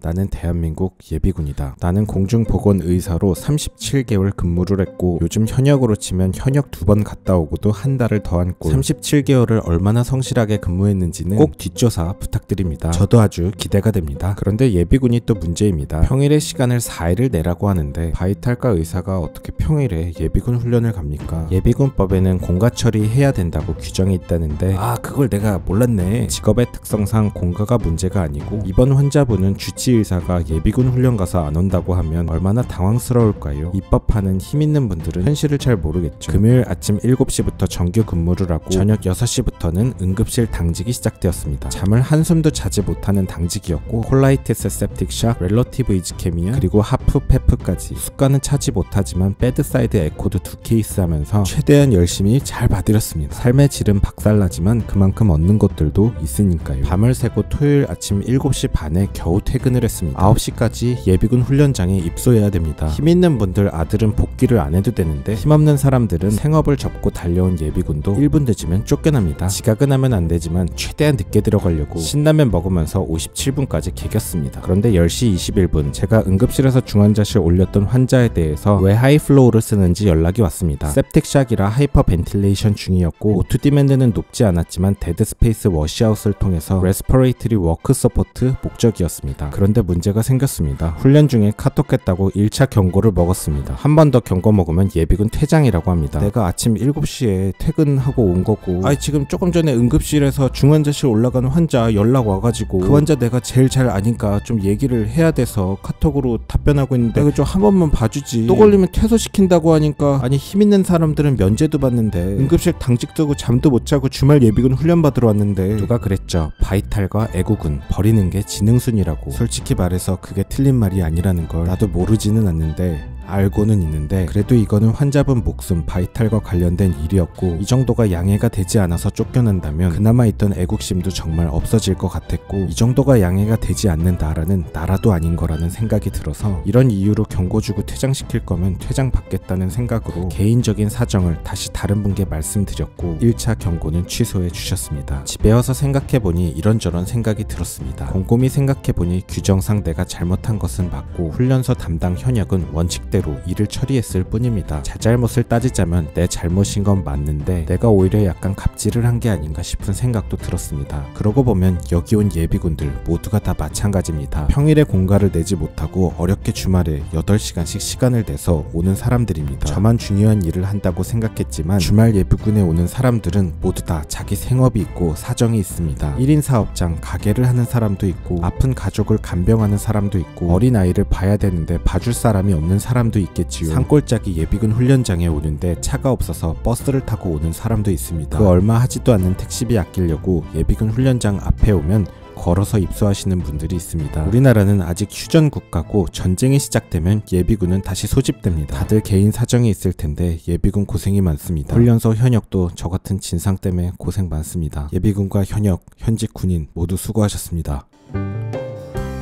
나는 대한민국 예비군이다. 나는 공중보건의사로 37개월 근무를 했고 요즘 현역으로 치면 현역 2번 갔다 오고도 한 달을 더한 꼴. 37개월을 얼마나 성실하게 근무했는지는 꼭 뒷조사 부탁드립니다. 저도 아주 기대가 됩니다. 그런데 예비군이 또 문제입니다. 평일에 시간을 4일을 내라고 하는데 바이탈과 의사가 어떻게 평일에 예비군 훈련을 갑니까? 예비군법에는 공가 처리해야 된다고 규정이 있다는데 그걸 내가 몰랐네. 직업의 특성상 공가가 문제가 아니고 이번 환자분은 주치의사가 예비군 훈련 가서 안 온다고 하면 얼마나 당황스러울까요? 입법하는 힘있는 분들은 현실을 잘 모르겠죠. 금요일 아침 7시부터 정규 근무를 하고 저녁 6시부터는 응급실 당직이 시작되었습니다. 잠을 한숨도 자지 못하는 당직이었고 콜라이티스 septic 렐러티브 이즈케미아 그리고 하프 페프까지 수가는 차지 못하지만 배드사이드 에코도 2케이스 하면서 최대한 열심히 잘 봐드렸습니다. 삶의 질은 박살나지만 그만큼 얻는 것들도 있으니까요. 밤을 새고 토요일 아침 7시 반에 겨우 퇴근을 했습니다. 9시까지 예비군 훈련장에 입소해야 됩니다. 힘있는 분들 아들은 복귀를 안 해도 되는데 힘없는 사람들은 생업을 접고 달려온 예비군도 1분 늦으면 쫓겨납니다. 지각은 하면 안 되지만 최대한 늦게 들어가려고 신라면 먹으면서 57분까지 개겼습니다. 그런데 10시 21분 제가 응급실에서 중환자실 올렸던 환자에 대해서 왜 하이플로우를 쓰는지 연락이 왔습니다. septic샥이라 하이퍼벤틸레이션 중이었고 O2 디맨드는 높지 않았지만 데드스페이스 워시아웃을 통해서 레스퍼레이터리 워크 서포트 목적이었습니다. 그런데 문제가 생겼습니다. 훈련 중에 카톡했다고 1차 경고를 먹었습니다. 한 번 더 경고 먹으면 예비군 퇴장이라고 합니다. 내가 아침 7시에 퇴근하고 온 거고 지금 조금 전에 응급실에서 중환자실 올라간 환자 연락 와가지고 그 환자 내가 제일 잘 아니까 좀 얘기를 해야 돼서 카톡으로 답변하고 있는데 내가 좀 한 번만 봐주지. 또 걸리면 퇴소시킨다고 하니까 아니 힘있는 사람들은 면제도 받는데 응급실 당직 두고 잠도 못 자고 주말 예비군 훈련 받으러 왔는데 누가 그랬죠. 바이탈과 애국은 버리는 게 지능순이라고. 솔직히 말해서 그게 틀린 말이 아니라는 걸 나도 모르지는 않는데 알고는 있는데 그래도 이거는 환자분 목숨 바이탈과 관련된 일이었고 이 정도가 양해가 되지 않아서 쫓겨난다면 그나마 있던 애국심도 정말 없어질 것 같았고 이 정도가 양해가 되지 않는다라는 나라도 아닌 거라는 생각이 들어서 이런 이유로 경고 주고 퇴장시킬 거면 퇴장받겠다는 생각으로 개인적인 사정을 다시 다른 분께 말씀드렸고 1차 경고는 취소해 주셨습니다. 집에 와서 생각해보니 이런저런 생각이 들었습니다. 곰곰이 생각해보니 규정상 내가 잘못한 것은 맞고 훈련소 담당 현역은 원칙대로 일을 처리했을 뿐입니다. 자잘못을 따지자면 내 잘못인 건 맞는데 내가 오히려 약간 갑질을 한 게 아닌가 싶은 생각도 들었습니다. 그러고 보면 여기 온 예비군들 모두가 다 마찬가지입니다. 평일에 공가를 내지 못하고 어렵게 주말에 8시간씩 시간을 내서 오는 사람들입니다. 저만 중요한 일을 한다고 생각했지만 주말 예비군에 오는 사람들은 모두 다 자기 생업이 있고 사정이 있습니다. 1인 사업장 가게를 하는 사람도 있고 아픈 가족을 간병하는 사람도 있고 어린아이를 봐야 되는데 봐줄 사람이 없는 사람도 있겠지요. 산골짜기 예비군 훈련장에 오는데 차가 없어서 버스를 타고 오는 사람도 있습니다. 그 얼마 하지도 않는 택시비 아끼려고 예비군 훈련장 앞에 오면 걸어서 입소하시는 분들이 있습니다. 우리나라는 아직 휴전 국가고 전쟁이 시작되면 예비군은 다시 소집됩니다. 다들 개인 사정이 있을 텐데 예비군 고생이 많습니다. 훈련소 현역도 저 같은 진상 때문에 고생 많습니다. 예비군과 현역, 현직 군인 모두 수고하셨습니다.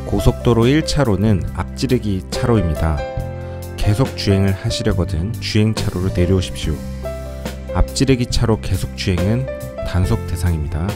고속도로 1차로는 앞지르기 차로입니다. 계속 주행을 하시려거든 주행차로로 내려오십시오. 앞지르기 차로 계속 주행은 단속 대상입니다.